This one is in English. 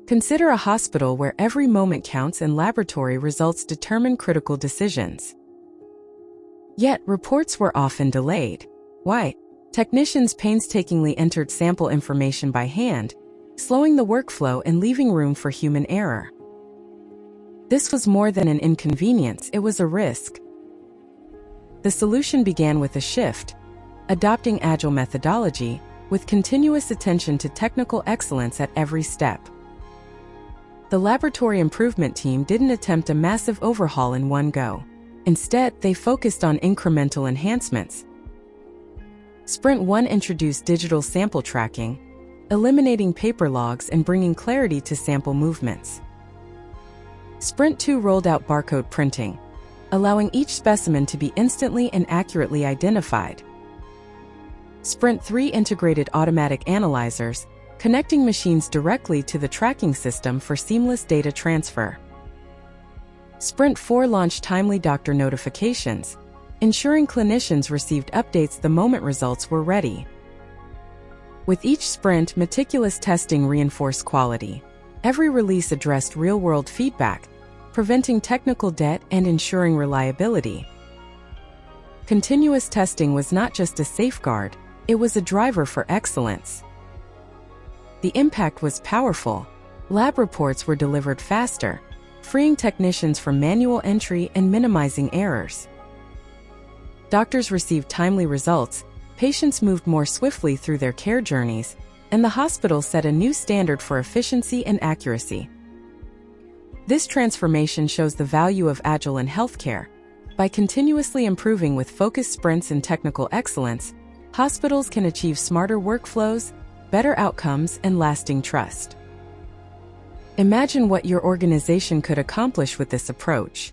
Consider a hospital where every moment counts and laboratory results determine critical decisions. Yet, reports were often delayed. Why? Technicians painstakingly entered sample information by hand, slowing the workflow and leaving room for human error. This was more than an inconvenience, it was a risk. The solution began with a shift, adopting Agile methodology, with continuous attention to technical excellence at every step. The laboratory improvement team didn't attempt a massive overhaul in one go. Instead, they focused on incremental enhancements. Sprint 1 introduced digital sample tracking, eliminating paper logs and bringing clarity to sample movements. Sprint 2 rolled out barcode printing, allowing each specimen to be instantly and accurately identified. Sprint 3 integrated automatic analyzers, connecting machines directly to the tracking system for seamless data transfer. Sprint 4 launched timely doctor notifications, ensuring clinicians received updates the moment results were ready. With each sprint, meticulous testing reinforced quality. Every release addressed real-world feedback, preventing technical debt and ensuring reliability. Continuous testing was not just a safeguard, it was a driver for excellence. The impact was powerful. Lab reports were delivered faster, freeing technicians from manual entry and minimizing errors. Doctors received timely results, patients moved more swiftly through their care journeys, and the hospital set a new standard for efficiency and accuracy. This transformation shows the value of Agile in healthcare. By continuously improving with focused sprints and technical excellence, hospitals can achieve smarter workflows, better outcomes, and lasting trust. Imagine what your organization could accomplish with this approach.